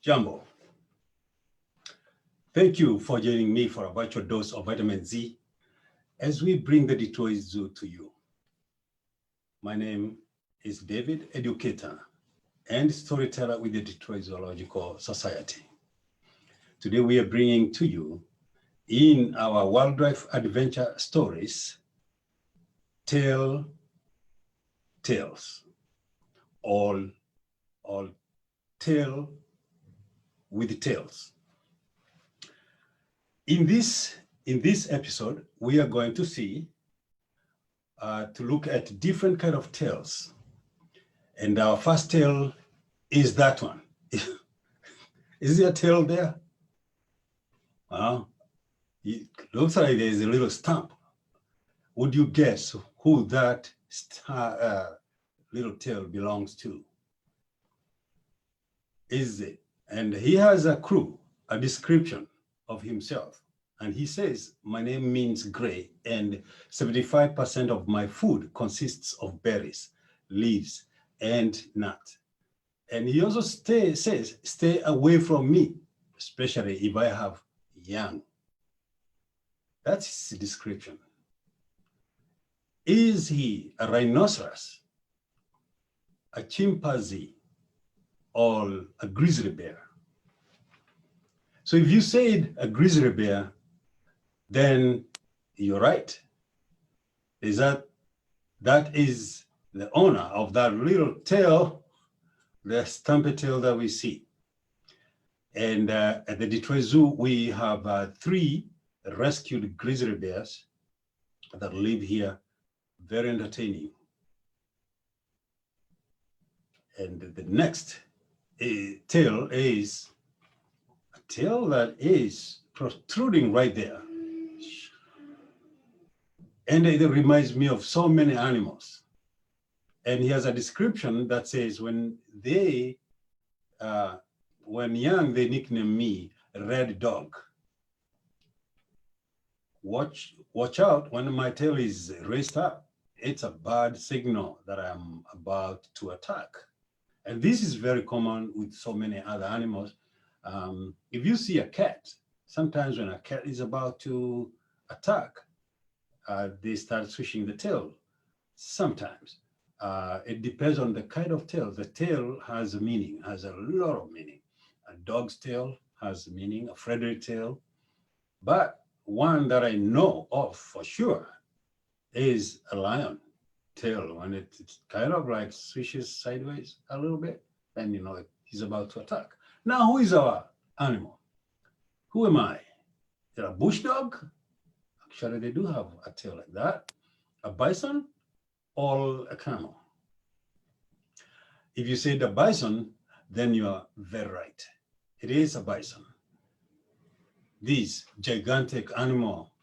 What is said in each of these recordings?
Jambo. Thank you for joining me for a virtual dose of vitamin Z as we bring the Detroit Zoo to you. My name is David, educator and storyteller with the Detroit Zoological Society. Today we are bringing to you in our wildlife adventure stories, tales, all tale with tales. In this episode, we are going to look at different kind of tales. And our first tale is that one. Is there a tale there? Well, it looks like there's a little stamp. Would you guess who that little tale belongs to? Is it? And he has a clue, a description of himself. And he says, my name means gray, and 75% of my food consists of berries, leaves, and nuts. And he also says, stay away from me, especially if I have young. That's his description. Is he a rhinoceros, a chimpanzee, or a grizzly bear? So if you said a grizzly bear, then you're right. That is the owner of that little tail, the stumpy tail that we see. And at the Detroit Zoo, we have 3 rescued grizzly bears that live here, very entertaining. And the next tail is a tail that is protruding right there. And it reminds me of so many animals. And he has a description that says, when young, they nicknamed me Red Dog. Watch out when my tail is raised up. It's a bad signal that I'm about to attack. And this is very common with so many other animals. If you see a cat, sometimes when a cat is about to attack, they start swishing the tail. Sometimes. It depends on the kind of tail. The tail has a meaning, has a lot of meaning. A dog's tail has a meaning, a Frederick tail. But one that I know of for sure is a lion tail. When it's kind of like swishes sideways a little bit, then you know he's about to attack. Now, who is our animal? Who am I? Is it a bush dog? Actually, they do have a tail like that. A bison or a camel? If you say the bison, then you are very right. It is a bison. This gigantic animal,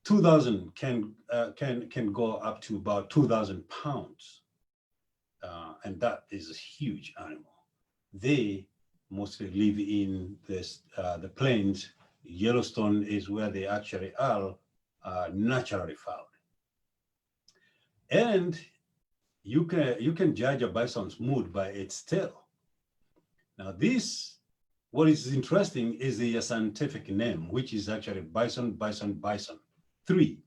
2,000 can go up to about 2,000 pounds, and that is a huge animal. They mostly live in the plains. Yellowstone is where they actually are naturally found. And you can judge a bison's mood by its tail. Now what is interesting is the scientific name, which is actually bison, bison, bison. 3,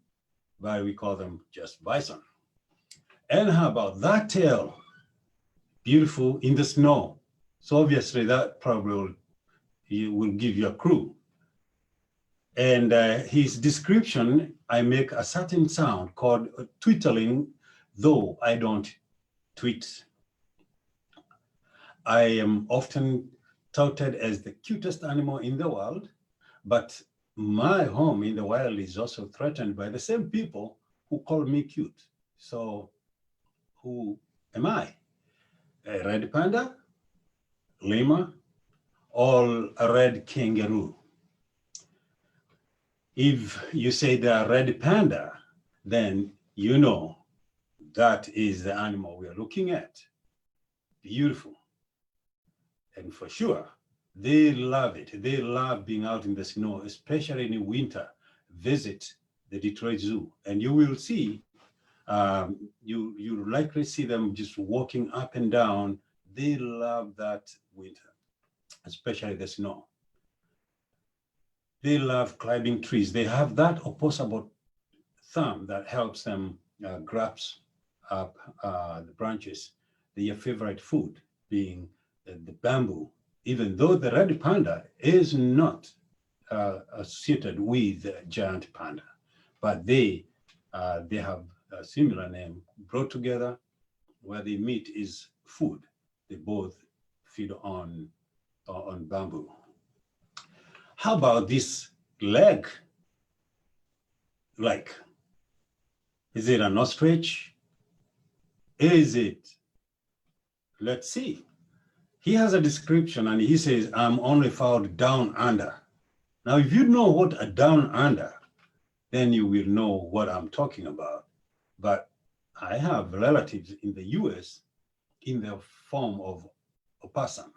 but we call them just bison. And how about that tail? Beautiful in the snow. So obviously that probably will give you a clue. And his description, I make a certain sound called twittering, though I don't tweet. I am often touted as the cutest animal in the world, but my home in the wild is also threatened by the same people who call me cute. So who am I? A red panda, lemur, or a red kangaroo? If you say the red panda, then you know that is the animal we are looking at. Beautiful. And for sure, they love it. They love being out in the snow, especially in winter. Visit the Detroit Zoo, and you will see, you likely see them just walking up and down. They love that winter. especially the snow. They love climbing trees. They have that opposable thumb that helps them grasp up the branches. Their favorite food being the bamboo, even though the red panda is not associated with the giant panda, but they have a similar name brought together. Where they meet is food. They both feed on bamboo. How about this leg? Like, is it an ostrich? Is it? Let's see. He has a description and he says, I'm only found down under. Now, if you know what a down under, then you will know what I'm talking about. But I have relatives in the US in the form of opossum.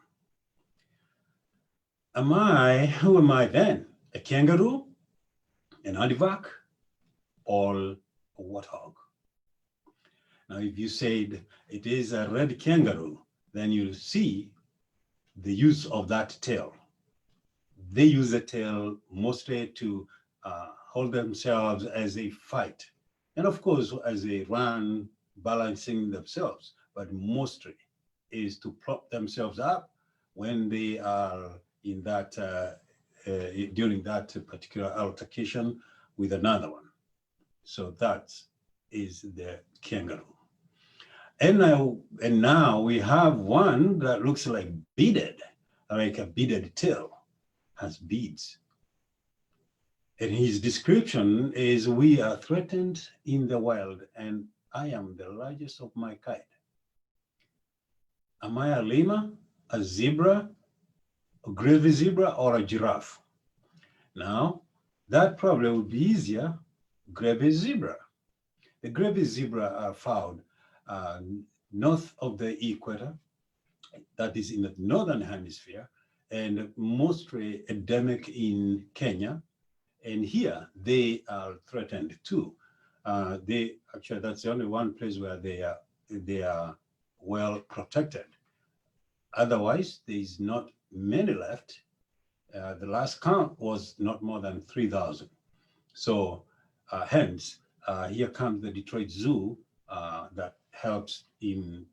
Who am I then? A kangaroo, an adivac, or a warthog? Now, if you said it is a red kangaroo, then you see the use of that tail. They use the tail mostly to hold themselves as they fight. And of course, as they run, balancing themselves, but mostly is to prop themselves up when they are in that, during that particular altercation with another one. So that is the kangaroo. And now we have one that looks like beaded, like a beaded tail, has beads. And his description is, we are threatened in the wild and I am the largest of my kind. Am I a lemur, a zebra, a grizzly zebra, or a giraffe? Now, that probably would be easier, grizzly zebra. The grizzly zebra are found north of the equator, that is in the northern hemisphere, and mostly endemic in Kenya. And here they are threatened too. Actually, that's the only one place where they are well protected. Otherwise, there is not many left. The last count was not more than 3,000. So hence, here comes the Detroit Zoo that helps in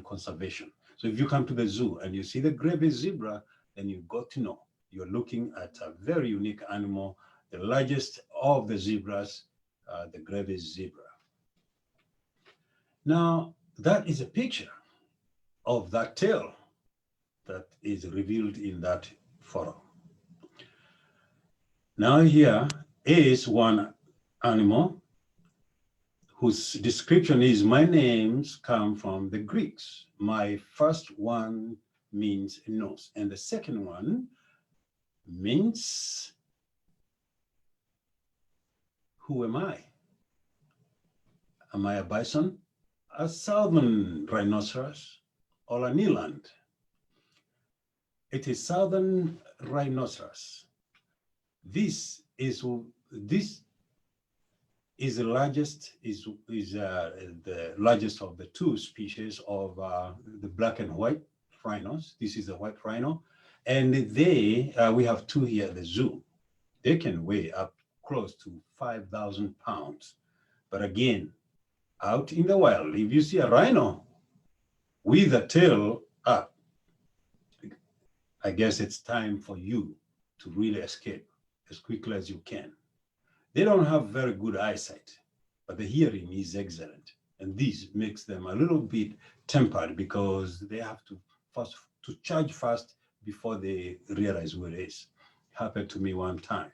conservation. So if you come to the zoo and you see the grizzly zebra, then you've got to know you're looking at a very unique animal, the largest of the zebras, the grizzly zebra. Now, that is a picture of that tail that is revealed in that photo. Now here is one animal whose description is, my names come from the Greeks. My first one means nose, and the second one means, who am I? Am I a bison, a southern rhinoceros, or an eland? It is southern rhinoceros. This is the largest, the largest of the two species of the black and white rhinos. This is a white rhino, and we have two here at the zoo. They can weigh up close to 5,000 pounds. But again, out in the wild, if you see a rhino with a tail up, I guess it's time for you to really escape as quickly as you can. They don't have very good eyesight, but the hearing is excellent. And this makes them a little bit tempered because they have to charge fast before they realize where it is. Happened to me one time.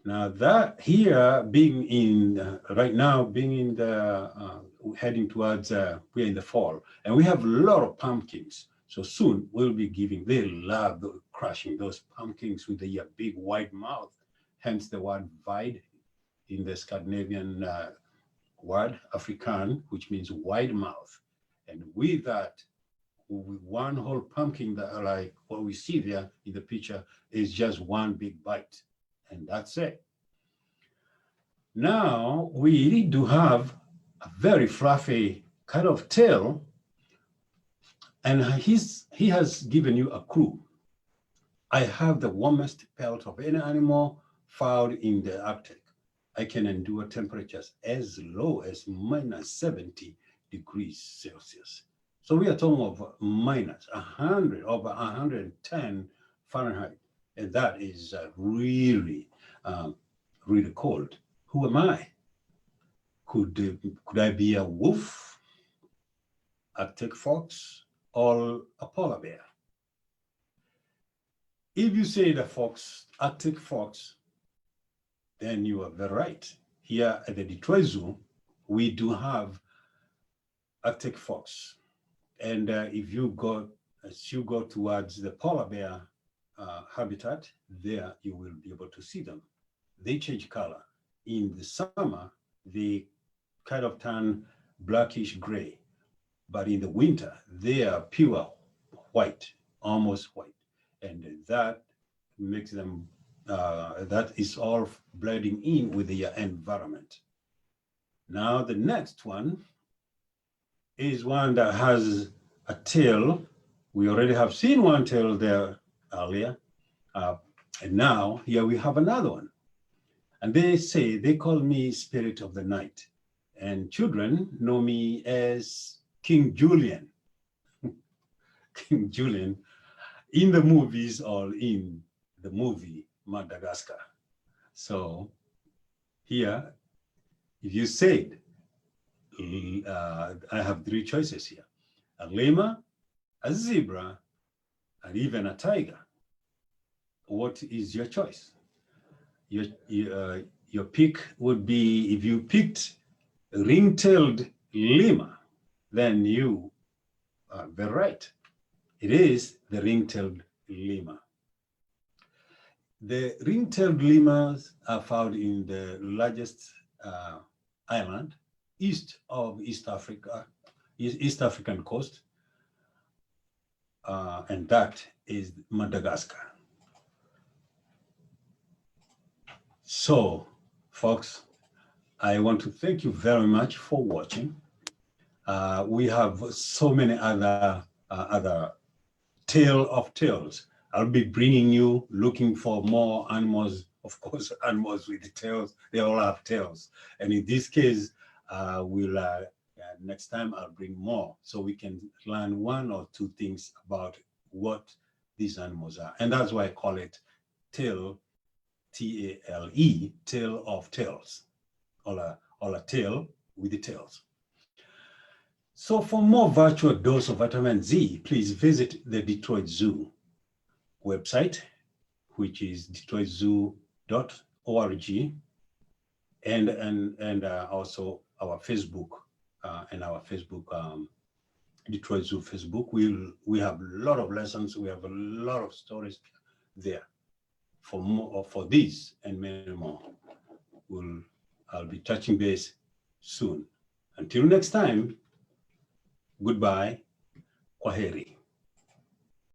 Now that here being in, right now being in the, heading towards, we're in the fall, and we have a lot of pumpkins. So soon we'll be giving, they love crushing those pumpkins with the big wide mouth, hence the word wide in the Scandinavian word, Afrikaan, which means wide mouth. And with that, one whole pumpkin that like what we see there in the picture is just one big bite, and that's it. Now we do have a very fluffy kind of tail And he has given you a clue. I have the warmest pelt of any animal found in the Arctic. I can endure temperatures as low as minus 70 degrees Celsius. So we are talking of minus 100, over 110 Fahrenheit. And that is really cold. Who am I? Could I be a wolf, Arctic fox, or a polar bear? If you say the fox, Arctic fox, then you are very right. Here at the Detroit Zoo, we do have Arctic fox. And if you go, as you go towards the polar bear habitat, there you will be able to see them. They change color. In the summer, they kind of turn blackish gray. But in the winter, they are pure white, almost white. And that makes them, that is all blending in with the environment. Now, the next one is one that has a tail. We already have seen one tail there earlier. And now here we have another one. And they call me Spirit of the Night. And children know me as King Julian. King Julian in the movies or in the movie Madagascar. So here, if you said, I have three choices here: a lemur, a zebra, and even a tiger. What is your choice? Your pick would be, if you picked ring-tailed lemur, then you are very right. It is the ring-tailed lemur. The ring-tailed lemurs are found in the largest island east of East African coast, and that is Madagascar. So, folks, I want to thank you very much for watching. We have so many other tale of tales. I'll be bringing you, looking for more animals. Of course, animals with the tails, they all have tails. And in this case, next time I'll bring more so we can learn one or two things about what these animals are. And that's why I call it tale, T-A-L-E, tale of tales, or a tale with the tails. So for more virtual dose of vitamin Z, please visit the Detroit Zoo website, which is detroitzoo.org, and also our Facebook and our Facebook Detroit Zoo Facebook. We have a lot of lessons. We have a lot of stories there for more for these and many more. I'll be touching base soon. Until next time, goodbye, kwaheri.